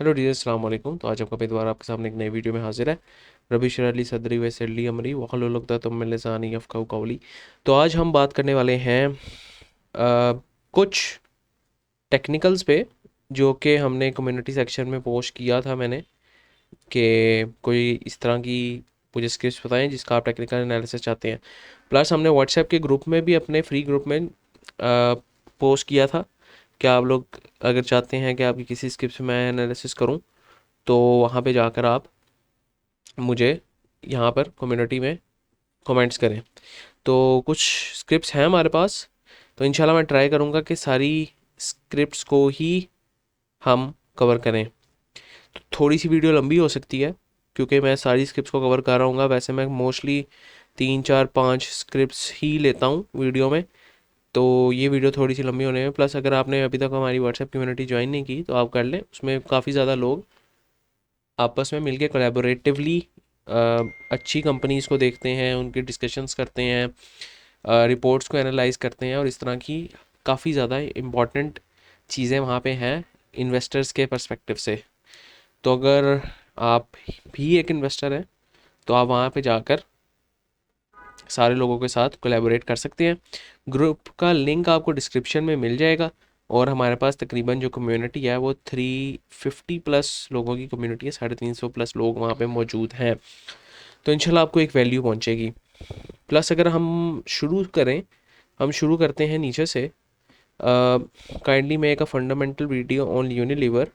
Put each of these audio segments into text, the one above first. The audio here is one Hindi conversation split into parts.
हेलो डियर, अस्सलाम वालेकुम। तो आज आपका फिर दोबारा आपके सामने एक नई वीडियो में हाजिर है। रबी शरह सदरी वैसली अमरी वहलुल उक़दतम मिन लिसानी यफ़क़हू क़ौली। तो आज हम बात करने वाले हैं कुछ टेक्निकल्स पे, जो कि हमने कम्युनिटी सेक्शन में पोस्ट किया था मैंने, कि कोई इस तरह की मुझे स्किल्स बताएं जिसका आप टेक्निकल एनालिसिस चाहते हैं। प्लस हमने व्हाट्सएप के ग्रुप में भी, अपने फ्री ग्रुप में पोस्ट किया था कि आप लोग अगर चाहते हैं कि आपकी किसी स्किल्स में मैं एनालिसिस करूं, तो वहाँ पे जाकर आप मुझे यहाँ पर कम्युनिटी में कमेंट्स करें। तो कुछ स्क्रिप्ट्स हैं हमारे पास, तो इंशाल्लाह मैं ट्राई करूँगा कि सारी स्क्रिप्ट्स को ही हम कवर करें। तो थोड़ी सी वीडियो लंबी हो सकती है क्योंकि मैं सारी स्क्रिप्ट्स को कवर कर रहा हूँ। वैसे मैं मोस्टली 3 4 5 स्क्रिप्ट्स ही लेता हूँ वीडियो में, तो ये वीडियो थोड़ी सी लंबी होने में। प्लस अगर आपने अभी तक हमारी व्हाट्सएप कम्युनिटी ज्वाइन नहीं की तो आप कर लें, उसमें काफ़ी ज़्यादा लोग आपस में मिलके कोलैबोरेटिवली अच्छी कंपनीज़ को देखते हैं, उनके डिस्कशंस करते हैं, रिपोर्ट्स को एनालाइज करते हैं, और इस तरह की काफ़ी ज़्यादा इम्पॉर्टेंट चीज़ें वहाँ पे हैं इन्वेस्टर्स के पर्सपेक्टिव से। तो अगर आप भी एक इन्वेस्टर हैं तो आप वहाँ पे जाकर सारे लोगों के साथ कोलैबोरेट कर सकते हैं। ग्रुप का लिंक आपको डिस्क्रिप्शन में मिल जाएगा, और हमारे पास तकरीबन जो कम्युनिटी है वो 350 प्लस लोगों की कम्युनिटी है। 350 प्लस लोग वहाँ पे मौजूद हैं, तो इंशाल्लाह आपको एक वैल्यू पहुँचेगी। प्लस अगर हम शुरू करते हैं नीचे से। Kindly make a fundamental video on Unilever,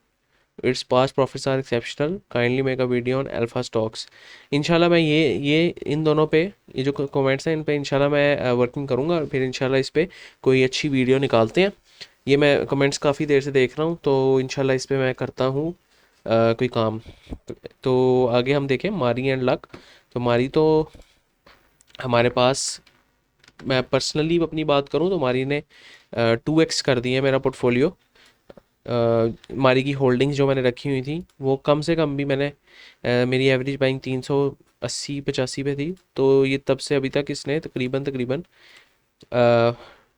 it's past profits are exceptional, kindly make a video on alpha stocks. इंशाल्लाह मैं ये इन दोनों पे, ये जो कमेंट्स हैं इन पे इंशाल्लाह मैं वर्किंग करूँगा, और फिर इंशाल्लाह इस पे कोई अच्छी वीडियो निकालते हैं। ये मैं कमेंट्स काफ़ी देर से देख रहा हूँ, तो इंशाल्लाह इस पे मैं करता हूँ कोई काम। तो आगे हम देखें मारी एंड लक। तो मारी तो हमारे पास, मैं पर्सनली अपनी बात करूँ तो मारी ने 2x कर दिया है मेरा पोर्टफोलियो। मारी की होल्डिंग्स जो मैंने रखी हुई थी वो कम से कम भी मैंने मेरी एवरेज बाइंग 380 85 पे थी, तो ये तब से अभी तक इसने तकरीबन तकरीबन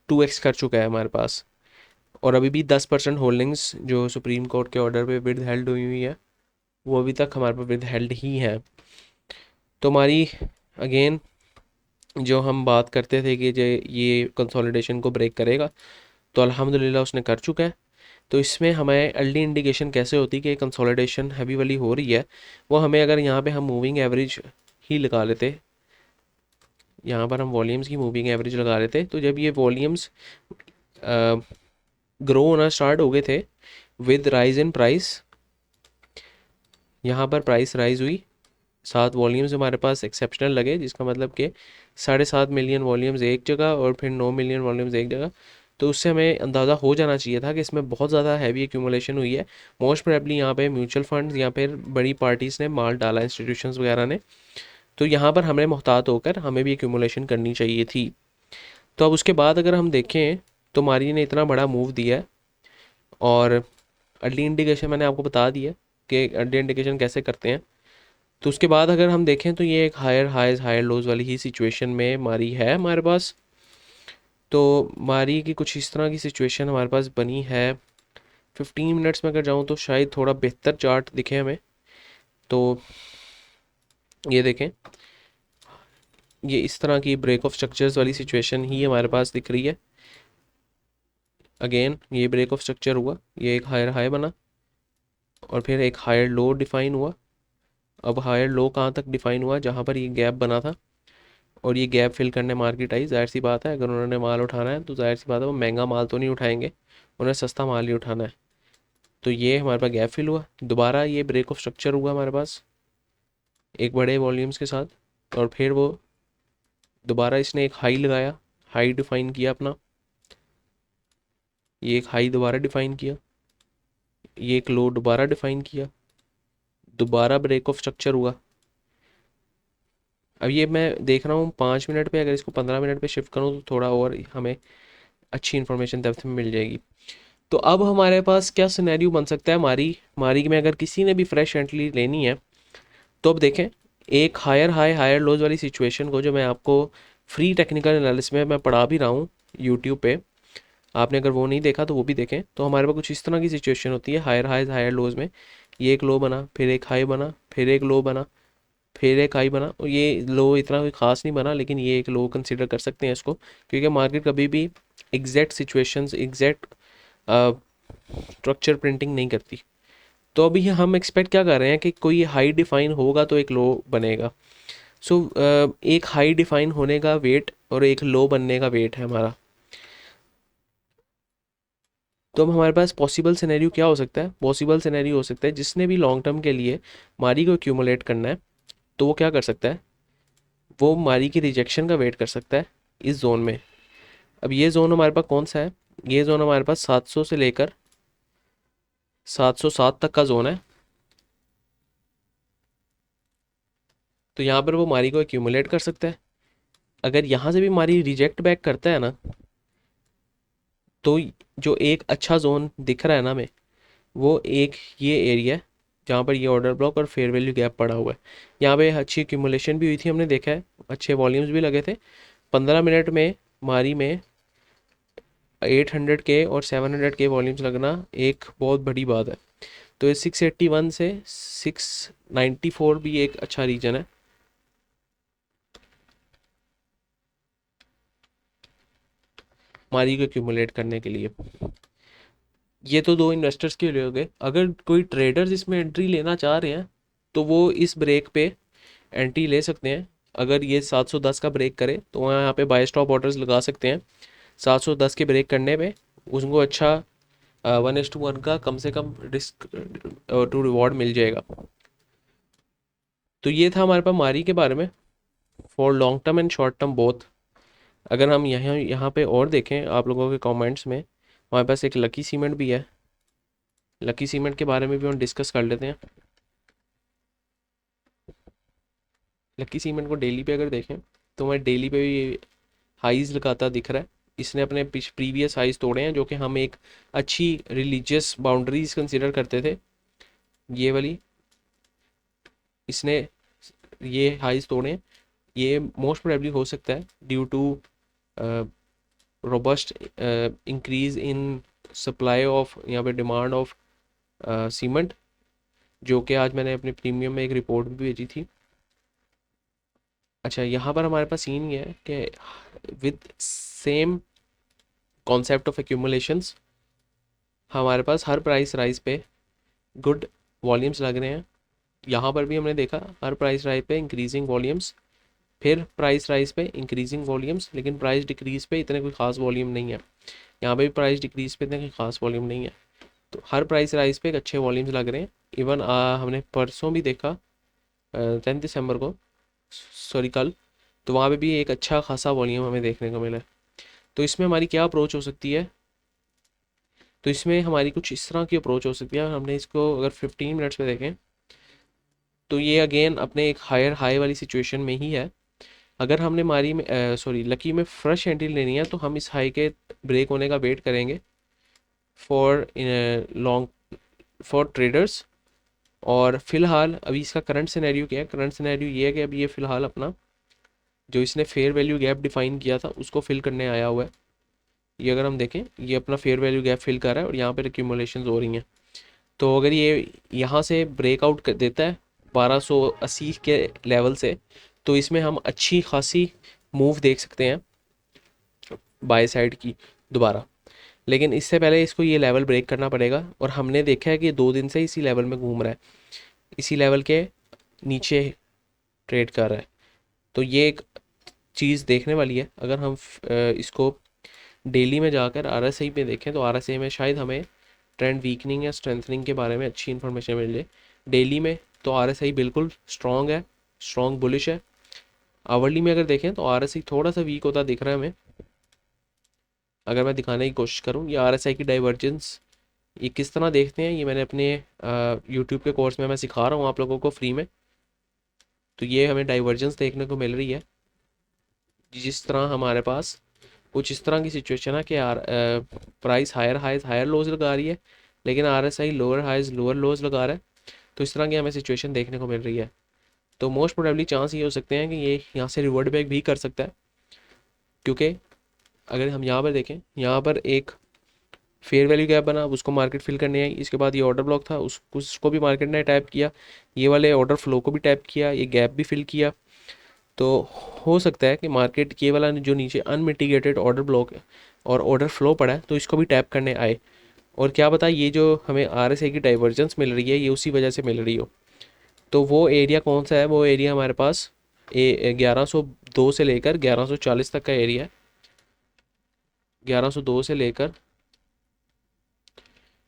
2x कर चुका है हमारे पास। और अभी भी 10% होल्डिंग्स जो सुप्रीम कोर्ट के ऑर्डर पे विद हेल्ड हुई हुई है, वो अभी तक हमारे पास विद हेल्ड ही है। तो हमारी अगेन जो हम बात करते थे कि जो ये कंसोलिडेशन को ब्रेक करेगा, तो अल्हम्दुलिल्लाह उसने कर चुका है। तो इसमें हमें अर्ली इंडिकेशन कैसे होती है कि कंसोलिडेशन हैवी वाली हो रही है, वो हमें अगर यहाँ पे हम मूविंग एवरेज ही लगा लेते, यहाँ पर हम वॉल्यूम्स की मूविंग एवरेज लगा लेते, तो जब ये वॉल्यूम्स ग्रो होना स्टार्ट हो गए थे विद राइज इन प्राइस, यहाँ पर प्राइस राइज हुई, 7 वॉल्यूम्स हमारे पास एक्सेप्शनल लगे, जिसका मतलब कि 7.5 मिलियन वॉल्यूम्स एक जगह और फिर 9 मिलियन वॉल्यूम्स एक जगह। तो उससे हमें अंदाज़ा हो जाना चाहिए था कि इसमें बहुत ज़्यादा हैवी एक्यूमुलेशन हुई है। मोस्ट प्रोबेबली यहाँ पे म्यूचुअल फंड्स या फिर बड़ी पार्टीज़ ने माल डाला, इंस्टीट्यूशंस वगैरह ने। तो यहाँ पर हमें मोहतात होकर हमें भी एक्यूमुलेशन करनी चाहिए थी। तो अब उसके बाद अगर हम देखें तो मारी ने इतना बड़ा मूव दिया है, और अर्ली इंडिकेशन मैंने आपको बता दिया कि अर्ली इंडिकेशन कैसे करते हैं। तो उसके बाद अगर हम देखें तो ये एक हायर हाइज हायर लोज वाली ही सिचुएशन में मारी है हमारे पास। तो मारी की कुछ इस तरह की सिचुएशन हमारे पास बनी है। 15 मिनट्स में अगर जाऊँ तो शायद थोड़ा बेहतर चार्ट दिखे हमें। तो ये देखें, ये इस तरह की ब्रेक ऑफ स्ट्रक्चर्स वाली सिचुएशन ही हमारे पास दिख रही है। अगेन ये ब्रेक ऑफ स्ट्रक्चर हुआ, ये एक हायर हाई बना, और फिर एक हायर लो डिफाइन हुआ। अब हायर लो कहाँ तक डिफाइन हुआ, जहाँ पर ये गैप बना था, और ये गैप फिल करने मार्केट आई। जाहिर सी बात है अगर उन्होंने माल उठाना है तो जाहिर सी बात है वो महंगा माल तो नहीं उठाएंगे, उन्हें सस्ता माल ही उठाना है। तो ये हमारे पास गैप फिल हुआ, दोबारा ये ब्रेक ऑफ स्ट्रक्चर हुआ हमारे पास एक बड़े वॉल्यूम्स के साथ, और फिर वो दोबारा इसने एक हाई लगाया, हाई डिफाइन किया अपना, ये एक हाई दोबारा डिफाइन किया, ये एक लो दोबारा डिफाइन किया, दोबारा ब्रेक ऑफ स्ट्रक्चर हुआ। अब ये मैं देख रहा हूँ 5 मिनट पे, अगर इसको 15 मिनट पे शिफ्ट करूँ तो थोड़ा और हमें अच्छी इन्फॉर्मेशन डेप्थ में मिल जाएगी। तो अब हमारे पास क्या सिनेरियो बन सकता है मारी मारी में, अगर किसी ने भी फ्रेश एंट्री लेनी है तो अब देखें, एक हायर हाई हायर लोज वाली सिचुएशन को जो मैं आपको फ्री टेक्निकल एनालिसिस में मैं पढ़ा भी रहा हूँ यूट्यूब पे, आपने अगर वो नहीं देखा तो वो भी देखें। तो हमारे पास कुछ इस तरह की सिचुएशन होती है हायर हाइज हायर लोज में, ये एक लो बना, फिर एक हाई बना, फिर एक लो बना, फिर एक हाई बना, और ये लो इतना कोई ख़ास नहीं बना, लेकिन ये एक लो कंसिडर कर सकते हैं इसको, क्योंकि मार्केट कभी भी exact situations, exact structure printing नहीं करती। तो अभी हम एक्सपेक्ट क्या कर रहे हैं कि कोई हाई डिफाइन होगा तो एक लो बनेगा। सो एक हाई डिफाइन होने का वेट और एक लो बनने का वेट है हमारा। तो अब हमारे पास पॉसिबल सिनेरियो क्या हो सकता है? पॉसिबल सिनेरियो हो सकता है जिसने भी लॉन्ग टर्म के लिए मारी को एक्यूमुलेट करना है, तो वो क्या कर सकता है, वो मारी की रिजेक्शन का वेट कर सकता है इस जोन में। अब ये जोन हमारे पास कौन सा है? ये जोन हमारे पास 700 से लेकर 707 तक का जोन है। तो यहाँ पर वो मारी को एक्यूमुलेट कर सकता है। अगर यहाँ से भी मारी रिजेक्ट बैक करता है ना, तो जो एक अच्छा जोन दिख रहा है ना हमें, वो एक ये एरिया है जहाँ पर ये ऑर्डर ब्लॉक और फेयर वैल्यू गैप पड़ा हुआ है। यहाँ पे अच्छी एक्यूमुलेशन भी हुई थी, हमने देखा है, अच्छे वॉल्यूम्स भी लगे थे। 15 मिनट में मारी में 800 के और 700 के वॉल्यूम्स लगना एक बहुत बड़ी बात है। तो ये 681 से 694 भी एक अच्छा रीजन है। मारी को एक्यूमुलेट करने के लिए। ये तो दो इन्वेस्टर्स के लिए हो गए। अगर कोई ट्रेडर्स इसमें एंट्री लेना चाह रहे हैं तो वो इस ब्रेक पे एंट्री ले सकते हैं। अगर ये 710 का ब्रेक करे तो वहाँ यहाँ पे बाय स्टॉप ऑर्डर्स लगा सकते हैं। 710 के ब्रेक करने पे उसको अच्छा 1:1 का कम से कम रिस्क टू रिवॉर्ड मिल जाएगा। तो ये था हमारे पास मारी के बारे में, for long term and short term both. अगर हम यहाँ यहाँ पे और देखें आप लोगों के कमेंट्स में, हमारे पास एक लकी सीमेंट भी है। लकी सीमेंट के बारे में भी हम डिस्कस कर लेते हैं। लकी सीमेंट को डेली पे अगर देखें तो हमारे डेली पे भी हाईज लगाता दिख रहा है। इसने अपने प्रीवियस हाईज तोड़े हैं, जो कि हम एक अच्छी रिलीजियस बाउंड्रीज कंसिडर करते थे। ये वाली इसने ये हाईज तोड़े हैं। ये मोस्ट प्रोबेबली हो सकता है due to robust increase in supply of, यहाँ पे डिमांड ऑफ सीमेंट, जो कि आज मैंने अपने प्रीमियम में एक रिपोर्ट भी भेजी थी। अच्छा, यहाँ पर हमारे पास सीन ये है कि विद सेम कॉन्सेप्ट ऑफ एक्यूमुलेशंस हमारे पास हर प्राइस राइज पे गुड वॉल्यूम्स लग रहे हैं। यहाँ पर भी हमने देखा हर प्राइस राइज पे इंक्रीजिंग वॉल्यूम्स, फिर प्राइस राइज पे इंक्रीजिंग वॉल्यूम्स, लेकिन प्राइस डिक्रीज पे इतने कोई खास वॉल्यूम नहीं है। यहाँ पे भी प्राइस डिक्रीज पे इतने कोई खास वॉल्यूम नहीं है। तो हर प्राइस राइज पे एक अच्छे वॉल्यूम्स लग रहे हैं। इवन हमने परसों भी देखा 10 दिसंबर को, सॉरी कल, तो वहाँ पे भी एक अच्छा खासा वॉल्यूम हमें देखने को मिला है। तो इसमें हमारी क्या अप्रोच हो सकती है? तो इसमें हमारी कुछ इस तरह की अप्रोच हो सकती है। हमने इसको अगर 15 मिनट्स में देखें तो ये अगेन अपने एक हायर हाई वाली सिचुएशन में ही है। अगर हमने मारी में सॉरी लकी में फ्रेश एंट्री लेनी है तो हम इस हाई के ब्रेक होने का वेट करेंगे फॉर लॉन्ग फॉर ट्रेडर्स। और फिलहाल अभी इसका करंट सिनेरियो क्या है? करंट सिनेरियो ये है कि अभी ये फिलहाल अपना जो इसने फेयर वैल्यू गैप डिफाइन किया था उसको फिल करने आया हुआ है। ये अगर हम देखें, ये अपना फेयर वैल्यू गैप फिल कर रहा है और यहाँ पर एक्यूमुलेशन हो रही हैं। तो अगर ये यहाँ से ब्रेकआउट कर देता है 1280 के लेवल से, तो इसमें हम अच्छी खासी मूव देख सकते हैं बाय साइड की दोबारा। लेकिन इससे पहले इसको ये लेवल ब्रेक करना पड़ेगा, और हमने देखा है कि 2 दिन से इसी लेवल में घूम रहा है, इसी लेवल के नीचे ट्रेड कर रहा है। तो ये एक चीज़ देखने वाली है। अगर हम इसको डेली में जाकर आरएसआई पे देखें तो आरएसआई में शायद हमें ट्रेंड वीकनिंग या स्ट्रेंथनिंग के बारे में अच्छी इन्फॉर्मेशन मिल जाए। डेली में तो आरएसआई बिल्कुल स्ट्रॉन्ग है, स्ट्रॉन्ग बुलिश है। आवरली में अगर देखें तो आरएसआई थोड़ा सा वीक होता दिख रहा है हमें। अगर मैं दिखाने की कोशिश करूँ ये आरएसआई की डाइवर्जेंस ये किस तरह देखते हैं, ये मैंने अपने यूट्यूब के कोर्स में मैं सिखा रहा हूँ आप लोगों को फ्री में। तो ये हमें डाइवर्जेंस देखने को मिल रही है, जिस तरह हमारे पास कुछ इस तरह की सिचुएशन है कि यार price higher highs higher lows लगा रही है, लेकिन RSI lower highs lower lows लगा रहा है। तो इस तरह की हमें सिचुएशन देखने को मिल रही है। तो मोस्ट प्रोबेबली चांस ये हो सकते हैं कि ये यहाँ से रिवर्ट बैक भी कर सकता है, क्योंकि अगर हम यहाँ पर देखें, यहाँ पर एक फेयर वैल्यू गैप बना, अब उसको मार्केट फिल करने आई। इसके बाद ये ऑर्डर ब्लॉक था, उसको भी मार्केट ने टैप किया, ये वाले ऑर्डर फ्लो को भी टैप किया, ये गैप भी फिल किया। तो हो सकता है कि मार्केट ये वाला जो नीचे अनमिटिगेटेड ऑर्डर ब्लॉक और ऑर्डर फ्लो पड़ा है तो इसको भी टैप करने आए। और क्या पता ये जो हमें RSI की डाइवर्जेंस मिल रही है ये उसी वजह से मिल रही हो। तो वो एरिया कौन सा है? वो एरिया हमारे पास 1102 से लेकर 1140 तक का एरिया है। 1102 से लेकर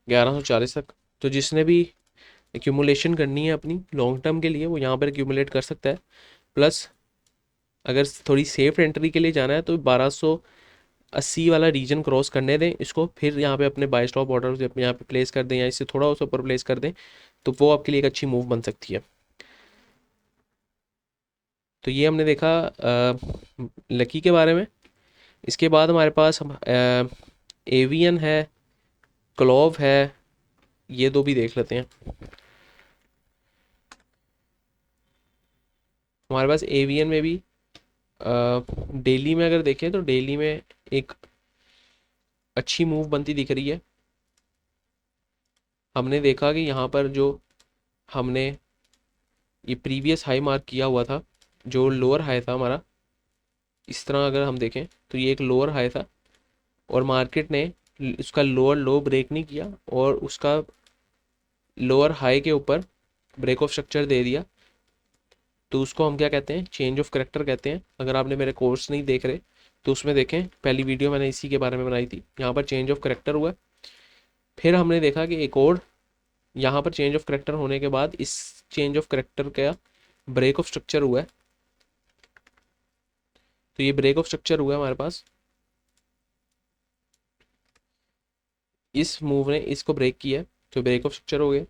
1140 तक। तो जिसने भी एक्यूमुलेशन करनी है अपनी लॉन्ग टर्म के लिए वो यहाँ पर एक्यूमुलेट कर सकता है। प्लस अगर थोड़ी सेफ एंट्री के लिए जाना है तो 1280 वाला रीजन क्रॉस करने दें इसको, फिर यहाँ पे अपने बाय स्टॉप ऑर्डर यहाँ पे प्लेस कर दें या इससे थोड़ा उस ऊपर प्लेस कर दें, तो वो आपके लिए एक अच्छी मूव बन सकती है। तो ये हमने देखा लकी के बारे में। इसके बाद हमारे पास एवियन है, क्लोव है, ये दो भी देख लेते हैं। हमारे पास एवियन में भी डेली में अगर देखें तो डेली में एक अच्छी मूव बनती दिख रही है। हमने देखा कि यहाँ पर जो हमने ये प्रीवियस हाई मार्क किया हुआ था, जो लोअर हाई था हमारा, इस तरह अगर हम देखें तो ये एक लोअर हाई था और मार्केट ने उसका लोअर लो ब्रेक नहीं किया और उसका लोअर हाई के ऊपर ब्रेक ऑफ स्ट्रक्चर दे दिया। तो उसको हम क्या कहते हैं? चेंज ऑफ करेक्टर कहते हैं। अगर आपने मेरे कोर्स नहीं देख रहे तो उसमें देखें, पहली वीडियो मैंने इसी के बारे में बनाई थी। यहाँ पर चेंज ऑफ करेक्टर हुआ। फिर हमने देखा कि एक और यहाँ पर चेंज ऑफ करेक्टर होने के बाद इस चेंज ऑफ करेक्टर का ब्रेक ऑफ स्ट्रक्चर हुआ है। तो ये ब्रेक ऑफ स्ट्रक्चर हुआ है हमारे पास, इस मूव ने इसको ब्रेक किया है तो ब्रेक ऑफ स्ट्रक्चर हो गया।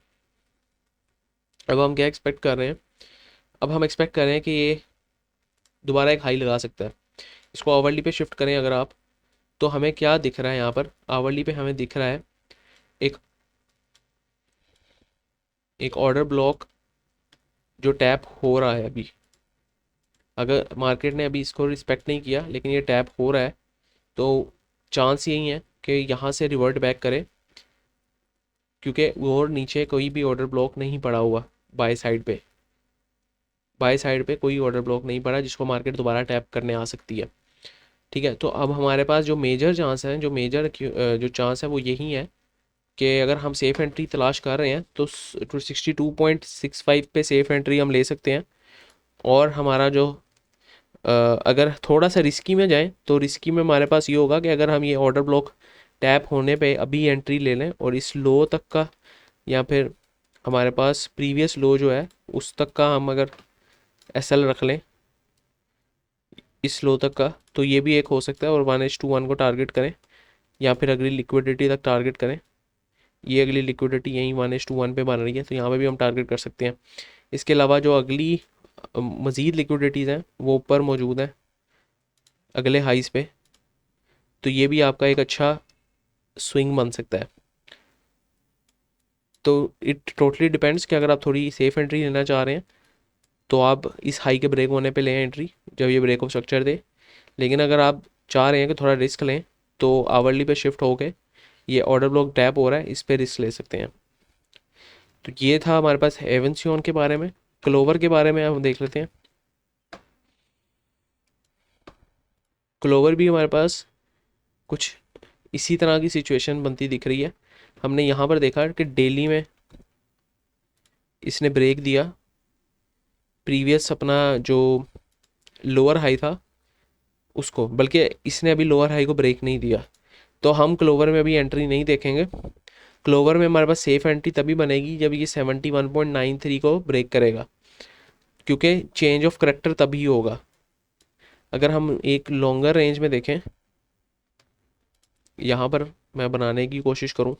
अब हम क्या एक्सपेक्ट कर रहे हैं? अब हम एक्सपेक्ट कर रहे हैं कि ये दोबारा एक हाई लगा सकता है। इसको आवरली पे शिफ्ट करें अगर आप, तो हमें क्या दिख रहा है? यहाँ पर आवरली पे हमें दिख रहा है एक एक ऑर्डर ब्लॉक जो टैप हो रहा है अभी। अगर मार्केट ने अभी इसको रिस्पेक्ट नहीं किया लेकिन ये टैप हो रहा है, तो चांस यही है कि यहाँ से रिवर्ट बैक करे, क्योंकि और नीचे कोई भी ऑर्डर ब्लॉक नहीं पड़ा हुआ बाय साइड पे कोई ऑर्डर ब्लॉक नहीं पड़ा जिसको मार्केट दोबारा टैप करने आ सकती है। ठीक है, तो अब हमारे पास जो मेजर चांस है, जो चांस है वो यही है कि अगर हम सेफ एंट्री तलाश कर रहे हैं तो 62.65 पे सेफ एंट्री हम ले सकते हैं। और हमारा जो अगर थोड़ा सा रिस्की में जाएं तो रिस्की में हमारे पास ये होगा कि अगर हम ये ऑर्डर ब्लॉक टैप होने पे अभी एंट्री ले लें और इस लो तक का, या फिर हमारे पास प्रीवियस लो जो है उस तक का हम अगर SL रख लें इस लो तक का, तो ये भी एक हो सकता है। और 1:1 को टारगेट करें या फिर अगली लिक्विडिटी तक टारगेट करें। ये अगली लिक्विडिटी यहीं 1:1 पे बन रही है तो यहाँ पे भी हम टारगेट कर सकते हैं। इसके अलावा जो अगली मज़ीद लिक्विडिटीज़ हैं वो ऊपर मौजूद हैं अगले हाइस पे, तो ये भी आपका एक अच्छा स्विंग बन सकता है। तो इट टोटली डिपेंड्स कि अगर आप थोड़ी सेफ एंट्री लेना चाह रहे हैं तो आप इस हाई के ब्रेक होने पे लें एंट्री जब ये ब्रेक ऑफ स्ट्रक्चर दे। लेकिन अगर आप चाह रहे हैं कि थोड़ा रिस्क लें तो आवरली पे शिफ्ट होके ये ऑर्डर ब्लॉक टैप हो रहा है, इस पे रिस्क ले सकते हैं। तो ये था हमारे पास एवेंसियन के बारे में। क्लोवर के बारे में हम देख लेते हैं। क्लोवर भी हमारे पास कुछ इसी तरह की सिचुएशन बनती दिख रही है। हमने यहाँ पर देखा कि डेली में इसने ब्रेक दिया प्रीवियस अपना जो लोअर हाई था उसको, बल्कि इसने अभी लोअर हाई को ब्रेक नहीं दिया। तो हम क्लोवर में अभी एंट्री नहीं देखेंगे। क्लोवर में हमारे पास सेफ एंट्री तभी बनेगी जब ये 71.93 को ब्रेक करेगा, क्योंकि चेंज ऑफ करेक्टर तभी होगा। अगर हम एक लॉन्गर रेंज में देखें, यहाँ पर मैं बनाने की कोशिश करूँ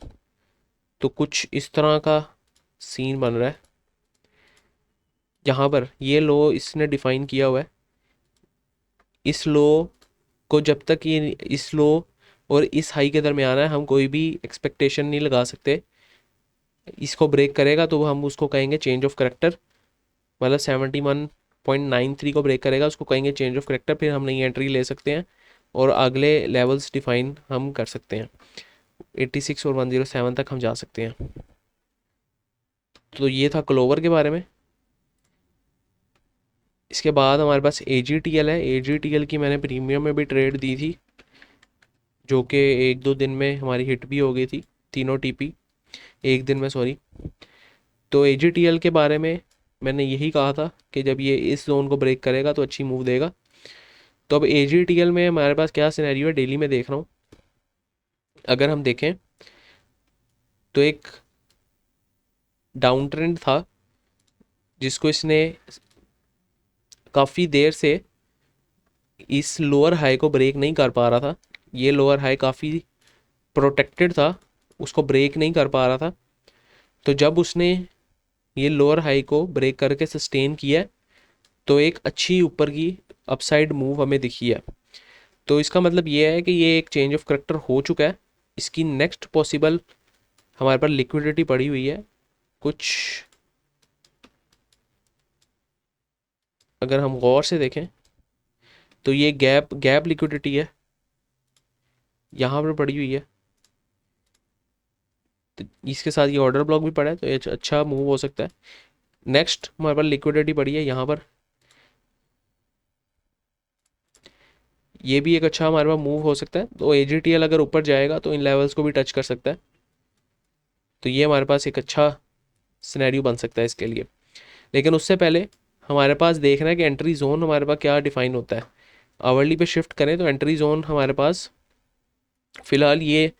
तो कुछ इस तरह का सीन बन रहा है। यहाँ पर ये लो इसने डिफाइन किया हुआ है। इस लो को जब तक ये इस लो और इस हाई के दरमियान है हम कोई भी एक्सपेक्टेशन नहीं लगा सकते। इसको ब्रेक करेगा तो हम उसको कहेंगे चेंज ऑफ करेक्टर, मतलब 71.93 को ब्रेक करेगा उसको कहेंगे चेंज ऑफ करेक्टर। फिर हम नई एंट्री ले सकते हैं और अगले लेवल्स डिफाइन हम कर सकते हैं। 86 और 107 तक हम जा सकते हैं। तो ये था क्लोवर के बारे में। इसके बाद हमारे पास AGTL है। AGTL की मैंने प्रीमियम में भी ट्रेड दी थी, जो कि 1-2 दिन में हमारी हिट भी हो गई थी, तीनों TP एक दिन में, सॉरी। तो AGTL के बारे में मैंने यही कहा था कि जब ये इस जोन को ब्रेक करेगा तो अच्छी मूव देगा। तो अब AGTL में हमारे पास क्या सिनेरियो है, डेली में देख रहा हूँ। अगर हम देखें तो एक डाउन ट्रेंड था जिसको इसने काफ़ी देर से इस लोअर हाई को ब्रेक नहीं कर पा रहा था। ये लोअर हाई काफ़ी प्रोटेक्टेड था, उसको ब्रेक नहीं कर पा रहा था। तो जब उसने ये लोअर हाई को ब्रेक करके सस्टेन किया तो एक अच्छी ऊपर की अपसाइड मूव हमें दिखी है। तो इसका मतलब ये है कि ये एक चेंज ऑफ करेक्टर हो चुका है। इसकी नेक्स्ट पॉसिबल हमारे पास लिक्विडिटी पड़ी हुई है कुछ। अगर हम गौर से देखें तो ये गैप गैप लिक्विडिटी है, यहाँ पर पड़ी हुई है। तो इसके साथ ये ऑर्डर ब्लॉक भी पड़ा है, तो ये अच्छा मूव हो सकता है। नेक्स्ट हमारे पास लिक्विडिटी पड़ी है यहाँ पर, ये भी एक अच्छा हमारे पास मूव हो सकता है। तो AGTL अगर ऊपर जाएगा तो इन लेवल्स को भी टच कर सकता है। तो ये हमारे पास एक अच्छा सिनेरियो बन सकता है इसके लिए। लेकिन उससे पहले हमारे पास देखना है कि एंट्री जोन हमारे पास क्या डिफाइन होता है। आवरली पे शिफ्ट करें तो एंट्री जोन हमारे पास फ़िलहाल ये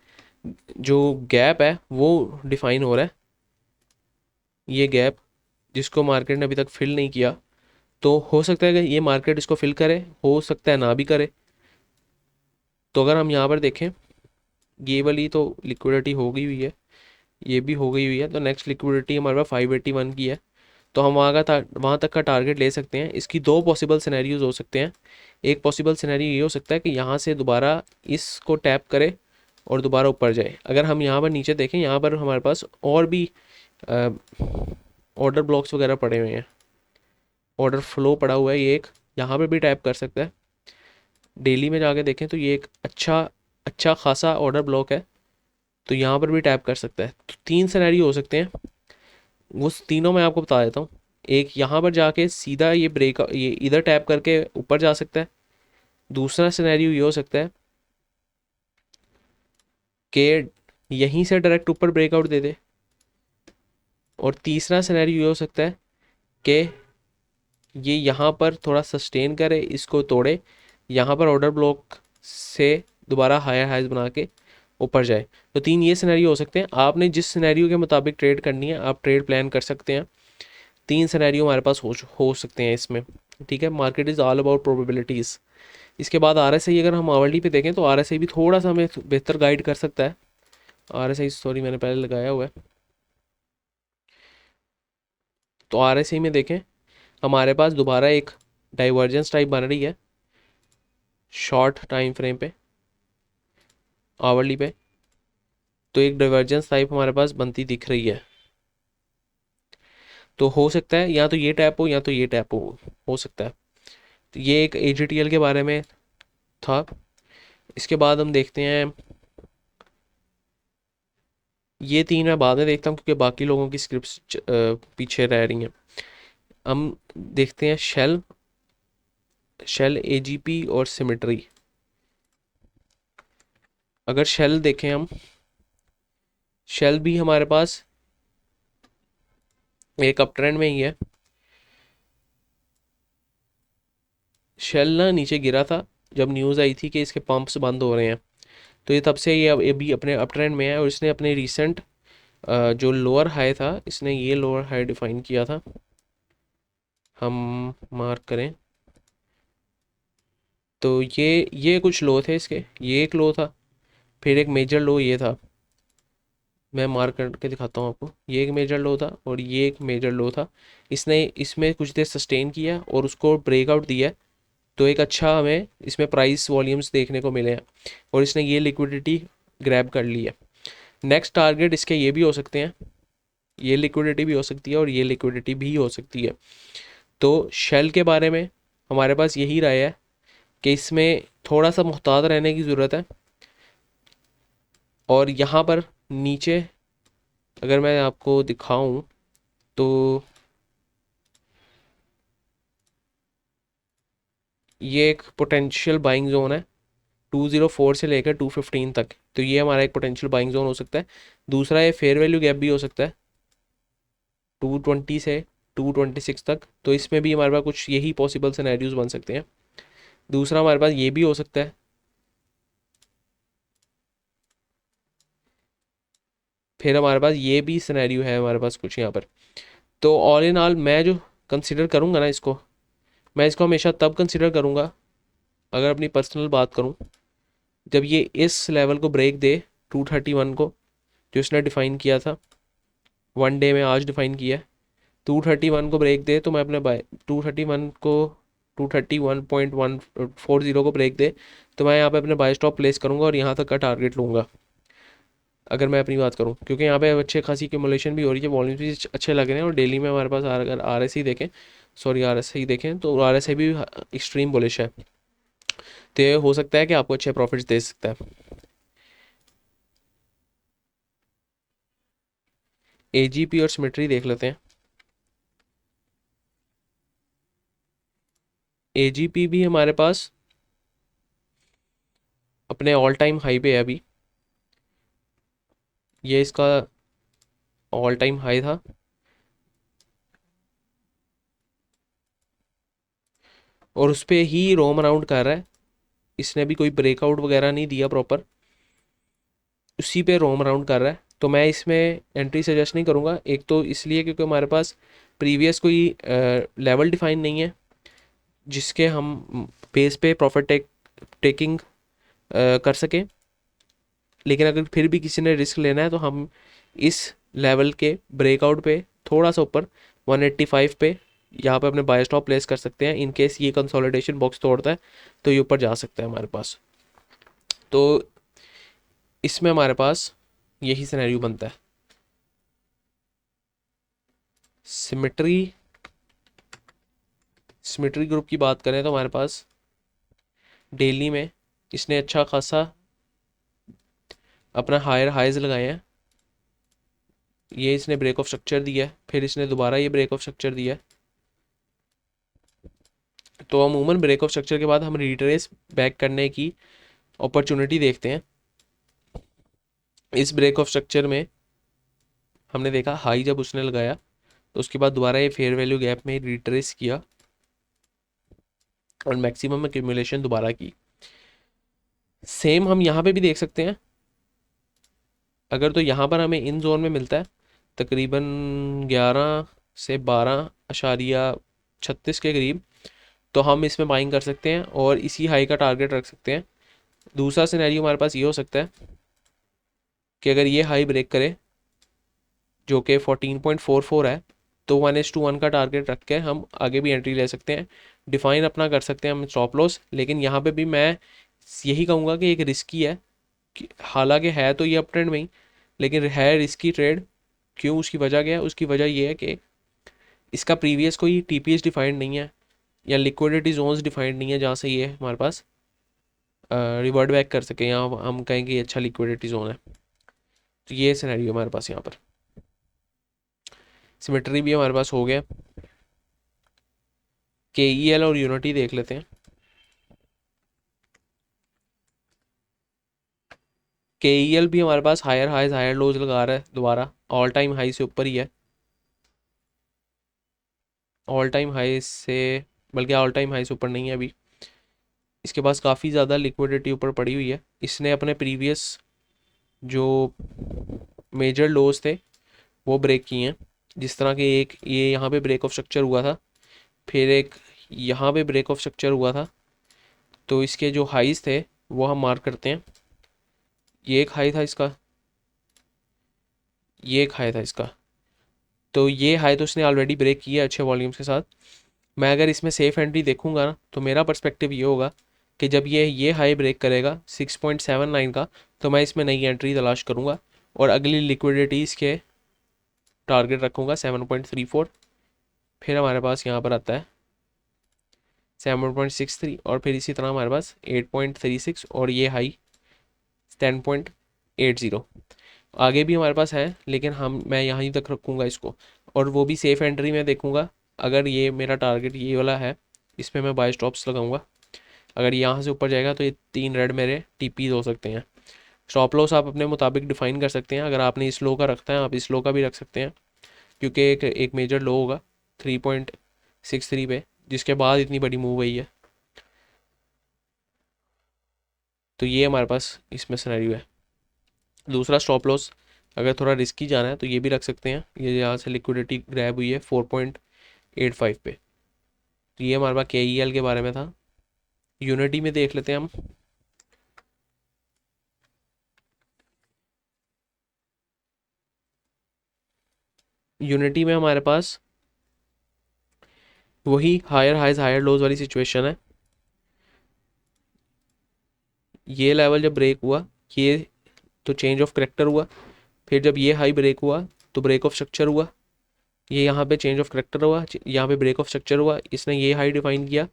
जो गैप है वो डिफाइन हो रहा है। ये गैप जिसको मार्केट ने अभी तक फिल नहीं किया, तो हो सकता है कि ये मार्केट इसको फिल करे, हो सकता है ना भी करे। तो अगर हम यहाँ पर देखें, ये वाली तो लिक्विडिटी हो गई हुई है, ये भी हो गई हुई है। तो नेक्स्ट लिक्विडिटी हमारे पास 581 की है। तो हम वहाँ तक का टारगेट ले सकते हैं। इसकी दो पॉसिबल सिनेरियोज हो सकते हैं। एक पॉसिबल सिनेरियो ये हो सकता है कि यहाँ से दोबारा इसको टैप करे और दोबारा ऊपर जाए। अगर हम यहाँ पर नीचे देखें, यहाँ पर हमारे पास और भी ऑर्डर ब्लॉक्स वगैरह पड़े हुए हैं, ऑर्डर फ्लो पड़ा हुआ है। ये एक यहाँ पर भी टैप कर सकता है। डेली में जाके देखें तो ये एक अच्छा अच्छा खासा ऑर्डर ब्लॉक है, तो यहाँ पर भी टैप कर सकता है। तो 3 सिनेरियो हो सकते हैं, वो तीनों मैं आपको बता देता हूँ। एक यहाँ पर जाके सीधा ये इधर टैप करके ऊपर जा सकता है। दूसरा सिनेरियो ये हो सकता है कि यहीं से डायरेक्ट ऊपर ब्रेकआउट दे दे। और तीसरा सिनेरियो ये हो सकता है कि ये यहाँ पर थोड़ा सस्टेन करे, इसको तोड़े, यहाँ पर ऑर्डर ब्लॉक से दोबारा हायर हाइज बना के ऊपर जाए। तो 3 ये सिनेरियो हो सकते हैं। आपने जिस सिनेरियो के मुताबिक ट्रेड करनी है आप ट्रेड प्लान कर सकते हैं। 3 सिनेरियो हमारे पास हो सकते हैं इसमें, ठीक है। Market is all about probabilities. इसके बाद RSI अगर हम आवरली पे देखें तो RSI भी थोड़ा सा हमें बेहतर गाइड कर सकता है। RSI सॉरी मैंने पहले लगाया हुआ है। तो RSI में देखें हमारे पास दोबारा एक डाइवर्जेंस टाइप बन रही है शॉर्ट टाइम फ्रेम पे, आवरली पे। तो एक डाइवर्जेंस टाइप हमारे पास बनती दिख रही है। तो हो सकता है या तो ये टैप हो या तो ये टैप हो सकता है। तो ये एक AGTL के बारे में था। इसके बाद हम देखते हैं, ये 3 मैं बाद में देखता हूँ क्योंकि बाकी लोगों की स्क्रिप्ट्स पीछे रह रही हैं। हम देखते हैं शेल AGP और सिमेट्री। अगर शेल देखें हम, शेल भी हमारे पास एक अप ट्रेंड में ही है। शेल ना नीचे गिरा था जब न्यूज़ आई थी कि इसके पंप्स बंद हो रहे हैं। तो ये तब से ये भी अपने अप ट्रेंड में है। और इसने अपने रिसेंट जो लोअर हाई था, इसने ये लोअर हाई डिफाइन किया था। हम मार्क करें तो ये कुछ लो थे इसके, ये एक लो था, फिर एक मेजर लो ये था। मैं मार्क करके दिखाता हूँ आपको। ये एक मेजर लो था और ये एक मेजर लो था। इसने इसमें कुछ देर सस्टेन किया और उसको ब्रेकआउट दिया। तो एक अच्छा हमें इसमें प्राइस वॉल्यूम्स देखने को मिले हैं और इसने ये लिक्विडिटी ग्रैब कर ली है। नेक्स्ट टारगेट इसके ये भी हो सकते हैं, ये लिक्विडिटी भी हो सकती है और ये लिक्विडिटी भी हो सकती है। तो शेल के बारे में हमारे पास यही राय है कि इसमें थोड़ा सा मुहतात रहने की ज़रूरत है। और यहाँ पर नीचे अगर मैं आपको दिखाऊं तो ये एक पोटेंशियल बाइंग जोन है 204 से लेकर 215 तक, तो ये हमारा एक पोटेंशियल बाइंग जोन हो सकता है। दूसरा ये फेयर वैल्यू गैप भी हो सकता है 220 से 226 तक, तो इसमें भी हमारे पास कुछ यही पॉसिबल सिनेरियोज बन सकते हैं। दूसरा हमारे पास ये भी हो सकता है, फिर हमारे पास ये भी सिनेरियो है हमारे पास कुछ यहाँ पर। तो ऑल इन ऑल मैं जो कंसिडर करूँगा ना इसको, मैं इसको हमेशा तब कंसिडर करूँगा अगर अपनी पर्सनल बात करूँ, जब ये इस लेवल को ब्रेक दे 231 को, जो इसने डिफ़ाइन किया था 1 डे में, आज डिफ़ाइन किया है। 231 को ब्रेक दे तो मैं अपने बाय 231 को 231.140 को ब्रेक दे तो मैं यहाँ पे अपने बाय स्टॉप प्लेस करूँगा और यहाँ तक का टारगेट लूँगा, अगर मैं अपनी बात करूँ, क्योंकि यहाँ पे अच्छे खासी एक्यूमुलेशन भी हो रही है, वॉल्यूम्स भी अच्छे लग रहे हैं। और डेली में हमारे पास अगर आर एस ही देखें, सॉरी आर एस ही देखें तो आर एस आई भी एक्सट्रीम बुलिश है, तो ये हो सकता है कि आपको अच्छे प्रॉफिट्स दे सकता है। एजीपी और सिमेट्री देख लेते हैं। एजीपी भी हमारे पास अपने ऑल टाइम हाई पे है अभी, ये इसका ऑल टाइम हाई था, और उस पे ही रोम अराउंड कर रहा है। इसने भी कोई ब्रेकआउट वगैरह नहीं दिया प्रॉपर, उसी पे रोम अराउंड कर रहा है। तो मैं इसमें एंट्री सजेस्ट नहीं करूँगा, एक तो इसलिए क्योंकि हमारे पास प्रीवियस कोई लेवल डिफाइन नहीं है जिसके हम बेस पे प्रॉफिट टेकिंग कर सकें। लेकिन अगर फिर भी किसी ने रिस्क लेना है तो हम इस लेवल के ब्रेकआउट पे थोड़ा सा ऊपर 185 पे यहाँ पे अपने बाय स्टॉप प्लेस कर सकते हैं। इन केस ये कंसोलिडेशन बॉक्स तोड़ता है तो ये ऊपर जा सकता है हमारे पास। तो इसमें हमारे पास यही सिनेरियो बनता है। सिमेट्री सिमेट्री ग्रुप की बात करें तो हमारे पास डेली में इसने अच्छा खासा अपना हायर हाइज लगाए हैं। ये इसने ब्रेक ऑफ स्ट्रक्चर दिया है, फिर इसने दोबारा ये ब्रेक ऑफ स्ट्रक्चर दिया है। तो अमूमन ब्रेक ऑफ स्ट्रक्चर के बाद हम रिट्रेस बैक करने की अपॉर्चुनिटी देखते हैं। इस ब्रेक ऑफ स्ट्रक्चर में हमने देखा हाई जब उसने लगाया तो उसके बाद दोबारा ये फेयर वैल्यू गैप में रिट्रेस किया और मैक्सिमम एक्यूमुलेशन दोबारा की। सेम हम यहाँ पे भी देख सकते हैं। अगर तो यहाँ पर हमें इन जोन में मिलता है तकरीबन 11 से 12.36 के करीब, तो हम इसमें बाइंग कर सकते हैं और इसी हाई का टारगेट रख सकते हैं। दूसरा सिनेरियो हमारे पास ये हो सकता है कि अगर ये हाई ब्रेक करे जो कि 14.44 है तो 1:1 का टारगेट रख के हम आगे भी एंट्री ले सकते हैं, डिफाइन अपना कर सकते हैं हम स्टॉप लॉस। लेकिन यहाँ पे भी मैं यही कहूँगा कि एक रिस्की है, हालांकि है तो ये अप ट्रेंड में ही, लेकिन है रिस्की ट्रेड। क्यों? उसकी वजह क्या है? उसकी वजह ये है कि इसका प्रीवियस कोई टीपीएस डिफाइंड नहीं है या लिक्विडिटी जोन्स डिफाइंड नहीं है जहाँ से ये हमारे पास रिवर्ट बैक कर सके, या हम कहें कि अच्छा लिक्विडिटी जोन है। तो ये सिनेरियो हमारे पास यहाँ पर। सिमेट्री भी हमारे पास हो गया। के और यूनिटी देख लेते हैं। के भी हमारे पास हायर हाइज हायर लोज लगा रहा है, दोबारा ऑल टाइम हाई से ऊपर ही है। ऑल टाइम हाई से, बल्कि ऑल टाइम हाई से ऊपर नहीं है अभी, इसके पास काफ़ी ज़्यादा लिक्विडिटी ऊपर पड़ी हुई है। इसने अपने प्रीवियस जो मेजर लोज थे वो ब्रेक किए हैं, जिस तरह के एक ये यहाँ पे ब्रेक ऑफ स्ट्रक्चर हुआ था, फिर एक यहाँ पे ब्रेक ऑफ स्ट्रक्चर हुआ था। तो इसके जो हाइज थे वो हम मार्क करते हैं। ये एक हाई था इसका, ये एक हाई था इसका, तो ये हाई तो इसने ऑलरेडी ब्रेक किया अच्छे वॉल्यूम्स के साथ। मैं अगर इसमें सेफ एंट्री देखूंगा ना तो मेरा पर्सपेक्टिव ये होगा कि जब ये हाई ब्रेक करेगा 6.79 का तो मैं इसमें नई एंट्री तलाश करूंगा और अगली लिक्विडिटीज़ के टारगेट रखूंगा 7.34। फिर हमारे पास यहाँ पर आता है 7.63 और फिर इसी तरह हमारे पास 8.36 और ये हाई 10.34 80। आगे भी हमारे पास है, लेकिन मैं यहाँ ही तक रखूँगा इसको, और वो भी सेफ एंट्री में देखूँगा। अगर ये मेरा टारगेट ये वाला है, इस पर मैं बाय स्टॉप्स लगाऊंगा। अगर यहाँ से ऊपर जाएगा तो ये 3 रेड मेरे टीपीज हो सकते हैं। स्टॉप लॉस आप अपने मुताबिक डिफाइन कर सकते हैं। अगर आपने इस लो का रखता है, आप इस लो का भी रख सकते हैं, क्योंकि एक मेजर लो होगा 3.63 पे, जिसके बाद इतनी बड़ी मूव हुई है। तो ये हमारे पास इसमें सिनेरियो है। दूसरा स्टॉप लॉस अगर थोड़ा रिस्की जाना है तो ये भी रख सकते हैं। ये यहाँ से लिक्विडिटी ग्रैब हुई है 4.85 पे। तो ये हमारे पास के के बारे में था। यूनिटी में देख लेते हैं हम। यूनिटी में हमारे पास वही हायर हाइज हायर लोज वाली सिचुएशन है। ये लेवल जब ब्रेक हुआ, ये तो चेंज ऑफ करेक्टर हुआ। फिर जब ये हाई ब्रेक हुआ तो ब्रेक ऑफ स्ट्रक्चर हुआ। ये यहाँ पे चेंज ऑफ करेक्टर हुआ, यहाँ पे ब्रेक ऑफ स्ट्रक्चर हुआ। इसने ये हाई डिफाइन किया